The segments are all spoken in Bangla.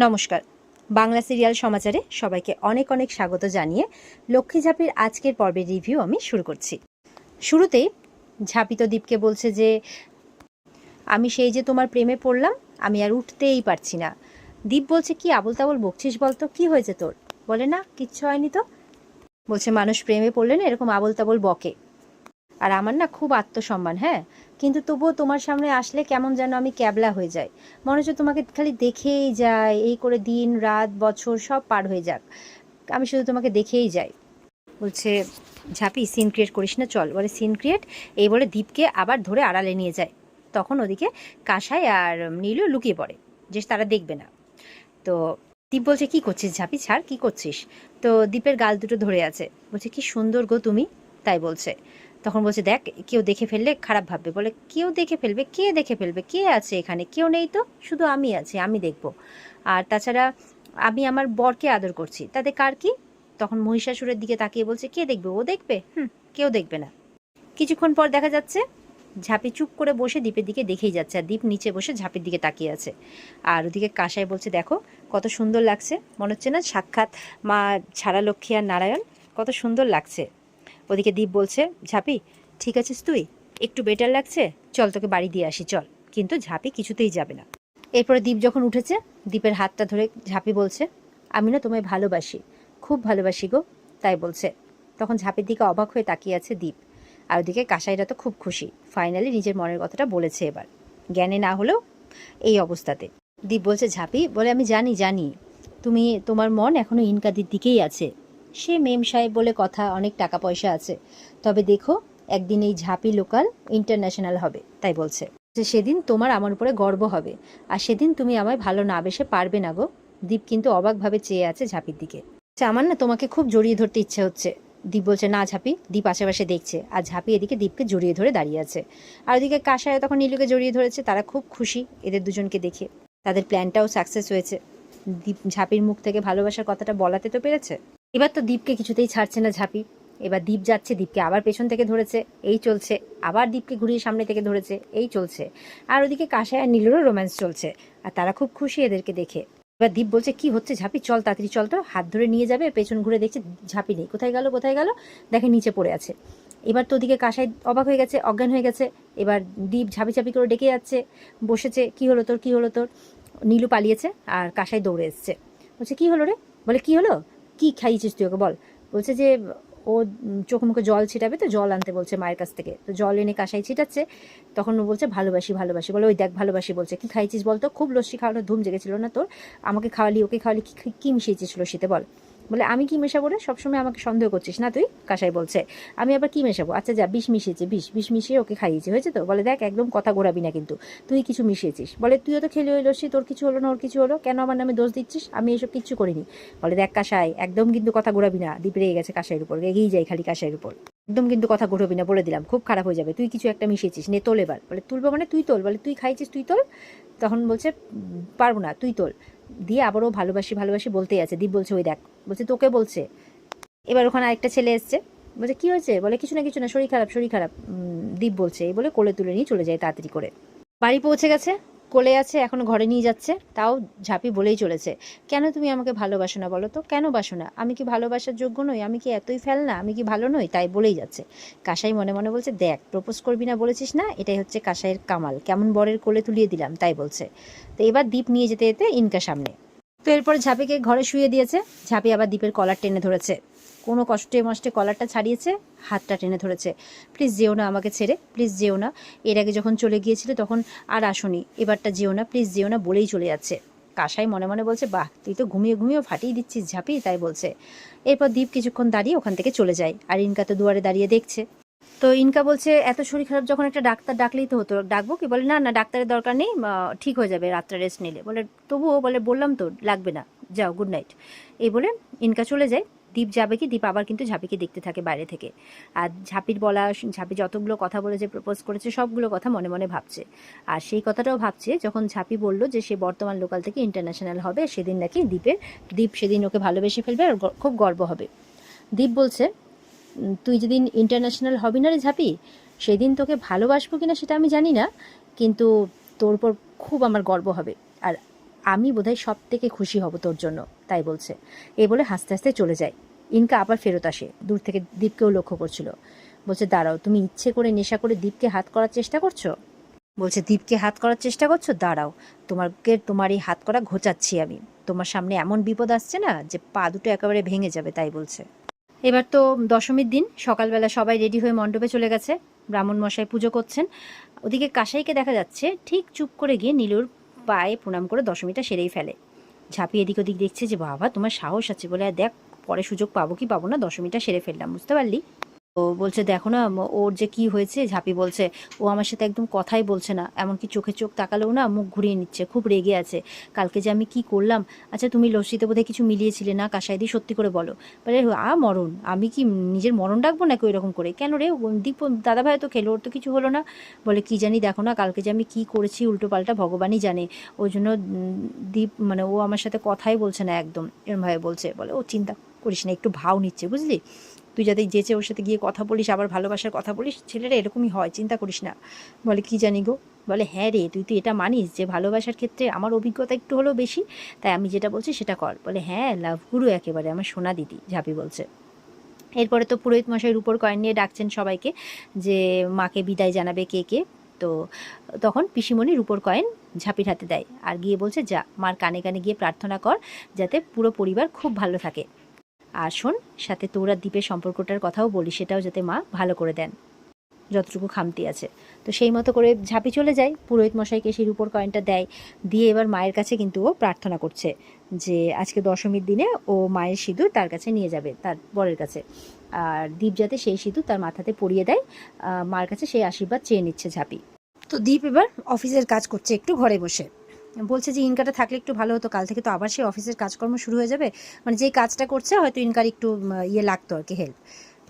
নমস্কার। বাংলা সিরিয়াল সমাচারে সবাইকে অনেক অনেক স্বাগত জানিয়ে লক্ষ্মী ঝাঁপির আজকের পর্বের রিভিউ আমি শুরু করছি। শুরুতেই ঝাঁপি তো দীপকে বলছে যে আমি সেই যে তোমার প্রেমে পড়লাম, আমি আর উঠতেই পারছি না। দীপ বলছে কি আবল তাবল বকছিস বলতো, কি হয়েছে তোর? বলে না কিচ্ছু হয়নি তো। বলছে মানুষ প্রেমে পড়লে না এরকম আবল তাবল বকে, আর আমার না খুব আত্মসম্মান, হ্যাঁ, কিন্তু তবুও তোমার সামনে আসলে কেমন যেন আমি ক্যাবলা হয়ে যাই। মনে হচ্ছে তোমাকে খালি দেখেই যায়, এই করে দিন রাত বছর সব পার হয়ে যাক, আমি শুধু তোমাকে দেখেই যাই। বলছে ঝাঁপি সিন ক্রিয়েট করিস না, চল। বলে সিন ক্রিয়েট, এই বলে দীপকে আবার ধরে আড়ালে নিয়ে যায়। তখন ওদিকে কাঁসাই আর নীলু লুকিয়ে পড়ে যে তারা দেখবে না। তো দীপ বলছে কি করছিস ঝাঁপি, ছাড়, কি করছিস? তো দীপের গাল দুটো ধরে আছে। বলছে কি সুন্দর গো তুমি, তাই বলছে। তখন বলছে দেখ কেউ দেখে ফেললে খারাপ ভাববে। বলে কেউ দেখে ফেলবে? কে দেখে ফেলবে? কে আছে এখানে? কেউ নেই তো, শুধু আমি আছি, আমি দেখব। আর তাছাড়া আমি আমার বরকে আদর করছি, তাতে কার কি? তখন মহিষাসুরের দিকে তাকিয়ে বলছে কে দেখবে? ও দেখবে? কেউ দেখবে না। কিছুক্ষণ পর দেখা যাচ্ছে ঝাঁপি চুপ করে বসে দীপের দিকে দেখেই যাচ্ছে, আর দীপ নিচে বসে ঝাঁপির দিকে তাকিয়ে আছে। আর ওদিকে কাঁসাই বলছে দেখো কত সুন্দর লাগছে, মনে হচ্ছে না সাক্ষাৎ মা ছাড়া লক্ষ্মী আর নারায়ণ, কত সুন্দর লাগছে। ওদিকে দীপ বলছে ঝাঁপি ঠিক আছিস তুই? একটু বেটার লাগছে, চল তোকে বাড়ি দিয়ে আসি চল। কিন্তু ঝাঁপি কিছুতেই যাবে না। এরপরে দীপ যখন উঠেছে, দীপের হাতটা ধরে ঝাঁপি বলছে আমি না তোমায় ভালোবাসি, খুব ভালোবাসি গো, তাই বলছে। তখন ঝাঁপির দিকে অবাক হয়ে তাকিয়ে আছে দীপ। আর ওদিকে কাঁসাইরা তো খুব খুশি, ফাইনালি নিজের মনের কথাটা বলেছে। এবার জ্ঞানে না হলেও এই অবস্থাতে দীপ বলছে ঝাঁপি বলে আমি জানি জানি তুমি, তোমার মন এখনো ইনকাদির দিকেই আছে। সে মেম সাহেব বলে কথা, অনেক টাকা পয়সা আছে, তবে দেখো একদিন এই ঝাঁপি লোকাল ইন্টারন্যাশনাল হবে, তাই বলছে যে সেদিন তোমার আমার উপরে গর্ব হবে, আর সেদিন তুমি আমায় ভালো না বেসে পারবে না গো। দীপ কিন্তু অবাকভাবে চেয়ে আছে ঝাঁপির দিকে। আমার না তোমাকে খুব জড়িয়ে ধরতে ইচ্ছে হচ্ছে। দীপ বলছে না ঝাঁপি। দীপ আশেপাশে দেখছে, আর ঝাঁপি এদিকে দীপকে জড়িয়ে ধরে দাঁড়িয়ে আছে। আর ওদিকে কাঁসায় তখন নীলুকে জড়িয়ে ধরেছে, তারা খুব খুশি এদের দুজনকে দেখে। তাদের প্ল্যানটাও সাকসেস হয়েছে। দীপ ঝাঁপির মুখ থেকে ভালোবাসার কথাটা বলাতে তো পেরেছে। এবার তো দীপকে কিছুতেই ছাড়ছে না ঝাঁপি। এবার দীপ যাচ্ছে, দীপকে আবার পেছন থেকে ধরেছে, এই চলছে। আবার দীপকে ঘুরিয়ে সামনে থেকে ধরেছে, এই চলছে। আর ওদিকে কাঁসায় আর নীলুরও রোম্যান্স চলছে, আর তারা খুব খুশি এদেরকে দেখে। এবার দীপ বলছে কি হচ্ছে ঝাঁপি, চল তাড়াতাড়ি চল, তো হাত ধরে নিয়ে যাবে। পেছন ঘুরে দেখছে ঝাঁপি নেই, কোথায় গেল কোথায় গেল, দেখে নিচে পড়ে আছে। এবার তো ওদিকে কাঁসাই অবাক হয়ে গেছে, অজ্ঞান হয়ে গেছে। এবার দীপ ঝাঁপি ঝাঁপি করে ডেকে যাচ্ছে, বসেছে। কি হলো তোর, কি হলো তোর? নীলু পালিয়েছে, আর কাঁসাই দৌড়ে এসছে। বলছে কি হলো রে? বলে কি হলো, কি খাইয়েছিস তুই ওকে বল। বলছে যে ও চোখে মুখে জল ছিটাবে, তো জল আনতে বলছে মায়ের কাছ থেকে, তো জল এনে কাঁসাই ছিটাচ্ছে। তখন ও বলছে ভালোবাসি ভালোবাসি। বলে ওই দেখ ভালোবাসি বলছে, কি খাইছিস বলতো, খুব লস্যি খাওয়ানোর ধুম জেগেছিল না তোর, আমাকে খাওয়ালি ওকে খাওয়ালি, কি মিশিয়েছিস লস্যিতে বল। বলে আমি কি মেশাবো রে, সবসময় আমাকে সন্দেহ করছিস না তুই? কাঁসাই বলছে আমি আবার কি মেশাবো, আচ্ছা যা, বিষ মিশিয়েছে, বিষ মিশিয়ে ওকে খাইয়েছি, হয়েছে তো। বলে দেখ একদম কথা ঘোরাবি না কিন্তু, তুই কিছু মিশিয়েছিস। বলে তুইও তো খেলি ওই লস্যি, তোর কিছু হলো না ওর কিছু হলো, কেন আমার নামে দোষ দিচ্ছিস, আমি এসব কিচ্ছু করিনি। বলে দেখ কাঁসাই একদম কিন্তু কথা ঘোরাবি না। দীপ রেগে গেছে কাঁসাইয়ের উপর, রেগেই যায় খালি কাঁসাইয়ের উপর। একদম কিন্তু কথা ঘোরাবি না বলে দিলাম, খুব খারাপ হয়ে যাবে, তুই কিছু একটা মিশিয়েছিস, নে তোল এবার। বলে তুলবো মানে তুই তোল। বলে তুই খাইছিস তুই তোল। তখন বলছে পারবো না, তুই তোল। দিয়ে আবারও ভালোবাসি ভালোবাসি বলতেই আছে। দীপ বলছে ওই দেখ, বলছে তোকে বলছে। এবার ওখানে আরেকটা ছেলে এসছে, বলছে কি হয়েছে? বলে কিছু না কিছু না, শরীর খারাপ শরীর খারাপ। দীপ বলছে, এই বলে কোলে তুলে নিয়ে চলে যায় তাড়াতাড়ি করে। বাড়ি পৌঁছে গেছে, কোলে আছে, এখন ঘরে নিয়ে যাচ্ছে। তাও ঝাঁপি বলেই চলেছে কেন তুমি আমাকে ভালোবাসো না বলো তো, কেন বাসো না? আমি কি ভালোবাসার যোগ্য নই? আমি কি এতই ফেল না? আমি কি ভালো নই? তাই বলেই যাচ্ছে। কাঁসাই মনে মনে বলছে দেখ প্রপোজ করবি না বলেছিস না, এটাই হচ্ছে কাঁসাইয়ের কামাল, কেমন বরের কোলে তুলিয়ে দিলাম, তাই বলছে। তো এবার দীপ নিয়ে যেতে যেতে ইনকা সামনে। তো এরপর ঝাঁপিকে ঘরে শুয়ে দিয়েছে। ঝাঁপি আবার দীপের কলার টেনে ধরেছে, কোনো কষ্টে মষ্টে কলারটা ছাড়িয়েছে, হাতটা টেনে ধরেছে। প্লিজ যেও না আমাকে ছেড়ে, প্লিজ যেও না। এর আগে যখন চলে গিয়েছিল তখন আর আসনি, এবারটা যেও না, প্লিজ যেও না বলেই চলে যাচ্ছে। কাঁসাই মনে মনে বলছে বাহ তুই তো ঘুমিয়ে ঘুমিয়েও ফাটিয়ে দিচ্ছিস ঝাঁপি, তাই বলছে। এরপর দীপ কিছুক্ষণ দাঁড়িয়ে ওখান থেকে চলে যায়, আর ইনকা তো দুয়ারে দাঁড়িয়ে দেখছে। তো ইনকা বলছে এত শরীর খারাপ যখন একটা ডাক্তার ডাকলেই তো হতো, ডাকবো কি? বলে না না ডাক্তারের দরকার নেই, ঠিক হয়ে যাবে রাত্রে রেস্ট নিলে। বলে তবুও, বলে বললাম তো লাগবে না, যাও গুড নাইট। এই বলে ইনকা চলে যায়। দীপ যাবে কি, দীপ আবার কিন্তু ঝাঁপিকে দেখতে থাকে বাইরে থেকে। আর ঝাঁপির বলা, ঝাঁপি যতগুলো কথা বলে যে প্রপোজ করেছে সবগুলো কথা মনে মনে ভাবছে। আর সেই কথাটাও ভাবছে যখন ঝাঁপি বলল যে সে বর্তমান লোকাল থেকে ইন্টারন্যাশনাল হবে, সেদিন নাকি দীপ সেদিন ওকে ভালোবেসে ফেলবে আর খুব গর্ব হবে। দীপ বলছে তুই যেদিন ইন্টারন্যাশনাল হবি না রে ঝাঁপি, সেদিন তোকে ভালোবাসবো কিনা সেটা আমি জানি না, কিন্তু তোর উপর খুব আমার গর্ব হবে। আর আমি বোধহয় সব থেকে খুশি হব তোর জন্য, তাই বলছে। এই বলে হাসতে হাসতে চলে যায়। ইনকা আবার ফেরত আসে, দূর থেকে দীপকেও লক্ষ্য করছিল। বলছে, দাঁড়াও, তুমি ইচ্ছে করে নেশা করে দীপকে হাত করার চেষ্টা করছো? বলছে, দীপকে হাত করার চেষ্টা করছো? দাঁড়াও, তোমার এই হাত করা ঘোচাচ্ছি আমি। তোমার সামনে এমন বিপদ আসছে না যে পা দুটো একেবারে ভেঙে যাবে, তাই বলছে। এবার তো দশমীর দিন সকালবেলা সবাই রেডি হয়ে মণ্ডপে চলে গেছে। ব্রাহ্মণ মশাই পুজো করছেন। ওদিকে কাসাইকে দেখা যাচ্ছে ঠিক চুপ করে গিয়ে নীলুর পায়ে প্রণাম করে দশমীটা সেরেই ফেলে। ঝাঁপি এদিক ওদিক দেখছে যে বাবা তোমার সাহস আছে বলে, দেখ পরে সুযোগ পাবো কি পাবো না, দশমীটা সেরে ফেললাম, বুঝতে পারলি? ও বলছে, দেখো না ওর যে কি হয়েছে। ঝাঁপি বলছে, ও আমার সাথে একদম কথাই বলছে না, এমনকি চোখে চোখ তাকালেও না মুখ ঘুরিয়ে নিচ্ছে, খুব রেগে আছে। কালকে যে আমি কি করলাম। আচ্ছা তুমি লস্যিতে বোধহয় কিছু মিলিয়েছিলে না কাসাইদি, সত্যি করে বলো। বলে, মরণ, আমি কি নিজের মরণ ডাকবো নাকি ওই রকম করে? কেন রে, দীপ দাদাভাই তো খেলো, ওর তো কিছু হলো না। বলে, কি জানি, দেখো না কালকে যে আমি কি করেছি উল্টো পাল্টা ভগবানই জানে। ওই জন্য দীপ মানে ও আমার সাথে কথাই বলছে না একদম, এরমভাবে বলছে। বলে, ও চিন্তা করিস না, একটু ভাও নিচ্ছে, বুঝলি? তুই যাতে যেচে ওর সাথে গিয়ে কথা বলিস, আবার ভালোবাসার কথা বলিস, ছেলেরা এরকমই হয়, চিন্তা করিস না। বলে, কি জানি গো। বলে, হ্যাঁ রে, তুই তো এটা মানিস যে ভালোবাসার ক্ষেত্রে আমার অভিজ্ঞতা একটু হলেও বেশি, তাই আমি যেটা বলছি সেটা কর। বলে, হ্যাঁ লাভ গুরু একেবারে, আমার সোনা দিদি, ঝাঁপি বলছে। এরপরে তো পুরোহিত মশাই রূপোর কয়েন নিয়ে ডাকছেন সবাইকে, যে মাকে বিদায় জানাবে কে কে। তো তখন পিসিমণি রূপোর কয়েন ঝাঁপির হাতে দেয় আর গিয়ে বলছে, যা মার কানে কানে গিয়ে প্রার্থনা কর যাতে পুরো পরিবার খুব ভালো থাকে। আর শোন, সাথে তোর আর দ্বীপের সম্পর্কটার কথাও বলি, সেটাও যাতে মা ভালো করে দেন, যতটুকু খামতি আছে। তো সেই মতো করে ঝাঁপি চলে যায়, পুরোহিত মশাইকে সেই রূপোর কয়েনটা দেয়, দিয়ে এবার মায়ের কাছে কিন্তু ও প্রার্থনা করছে যে আজকে দশমীর দিনে ও মায়ের সিঁদুর তার কাছে নিয়ে যাবে, তার বরের কাছে। আর দ্বীপ যাতে সেই সিঁদুর তার মাথাতে পরিয়ে দেয়, মার কাছে সেই আশীর্বাদ চেয়ে নিচ্ছে ঝাঁপি। তো দ্বীপ এবার অফিসের কাজ করছে একটু ঘরে বসে। বলছে যে ইনকাটা থাকলে একটু ভালো হতো, কাল থেকে তো আবার সেই অফিসের কাজকর্ম শুরু হয়ে যাবে, মানে যেই কাজটা করছে হয়তো ইনকার একটু ইয়ে লাগতো আর কি, হেল্প।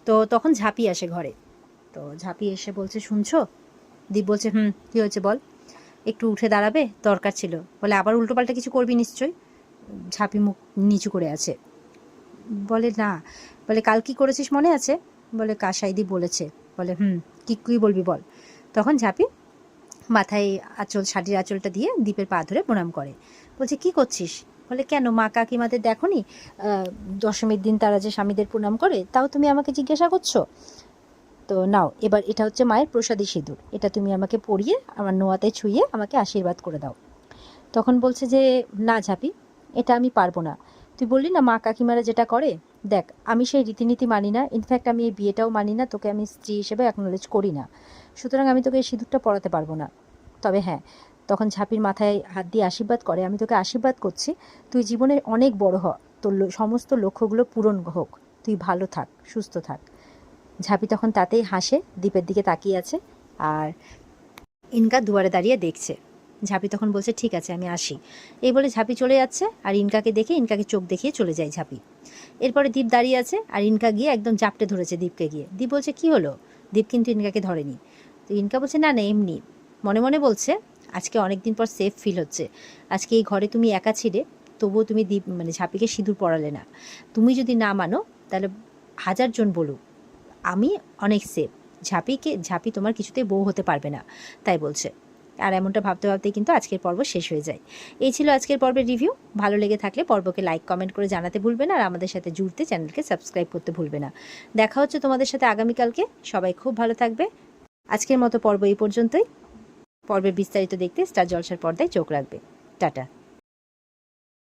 তো তখন ঝাঁপি আসে ঘরে। তো ঝাঁপি এসে বলছে, শুনছো? দীপ বলছে, কী হয়েছে বল। একটু উঠে দাঁড়াবে, দরকার ছিল। বলে, আবার উল্টোপাল্টা কিছু করবি নিশ্চয়ই। ঝাঁপি মুখ নিচু করে আছে। বলে, না। বলে, কাল কি করেছিস মনে আছে? বলে, কাসাইদি বলেছে। বলে, কি বলবি বল। তখন ঝাঁপি মাথায় শাড়ির আঁচলটা দিয়ে দীপের পা ধরে প্রণাম করে। বলছে, কি করছিস? বলে, কেন মা কাকিমাদের দেখোনি দশমীর দিন তারা যে স্বামীদের প্রণাম করে, তাও তুমি আমাকে জিজ্ঞাসা করছো? তো নাও, এবার এটা হচ্ছে মায়ের প্রসাদী সিঁদুর, এটা তুমি আমাকে পরিয়ে আমার নোয়াতে ছুঁয়ে আমাকে আশীর্বাদ করে দাও। তখন বলছে যে, না ঝাঁপি, এটা আমি পারবো না। তুই বললি না মা কাকিমারা যেটা করে, দেখ আমি সেই রীতিনীতি মানি না, ইনফ্যাক্ট আমি এই বিয়েটাও মানি না, তোকে আমি স্ত্রী হিসেবে অ্যাকনোলেজ করি না, সুতরাং আমি তোকে এই সিঁদুরটা পরাতে পারবো না। তবে হ্যাঁ, তখন ঝাঁপির মাথায় হাত দিয়ে আশীর্বাদ করে, আমি তোকে আশীর্বাদ করছি, তুই জীবনে অনেক বড় হ, তোর সমস্ত লক্ষ্যগুলো পূরণ হোক, তুই ভালো থাক, সুস্থ থাক। ঝাঁপি তখন তাতেই হাসে, দ্বীপের দিকে তাকিয়ে আছে, আর ইনকা দুয়ারে দাঁড়িয়ে দেখছে। ঝাঁপি তখন বলছে, ঠিক আছে আমি আসি। এই বলে ঝাঁপি চলে যাচ্ছে, আর ইনকাকে দেখে ইনকাকে চোখ দেখিয়ে চলে যায় ঝাঁপি। এরপরে দীপ দাঁড়িয়ে আছে, আর ইনকা গিয়ে একদম জাপটে ধরেছে দীপকে গিয়ে। দীপ বলছে, কি হলো? দীপ কিন্তু ইনকাকে ধরেনি। তো ইনকা বলছে, না না এমনি। মনে মনে বলছে, আজকে অনেক দিন পর সেফ ফিল হচ্ছে। আজকে এই ঘরে তুমি একা ছিলে, তবুও তুমি দীপ মানে ঝাঁপিকে সিঁদুর পরালে না। তুমি যদি না মানো তাহলে 1000 জন বলুক, আমি অনেক সেফ। ঝাঁপি তোমার কিছুতে বউ হতে পারবে না, তাই বলছে। আর এমনটা ভাবতে ভাবতেই কিন্তু আজকের পর্ব শেষ হয়ে যায়। এই ছিল আজকের পর্বের রিভিউ। ভালো লেগে থাকলে পর্বকে লাইক কমেন্ট করে জানাতে ভুলবে না, আর আমাদের সাথে জুড়তে চ্যানেলকে সাবস্ক্রাইব করতে ভুলবে না। দেখা হচ্ছে তোমাদের সাথে আগামীকালকে। সবাই খুব ভালো থাকবে। আজকের মতো পর্ব এই পর্যন্তই। পর্বের বিস্তারিত দেখতে স্টার জলসার পর্দায় চোখ রাখবে। টাটা।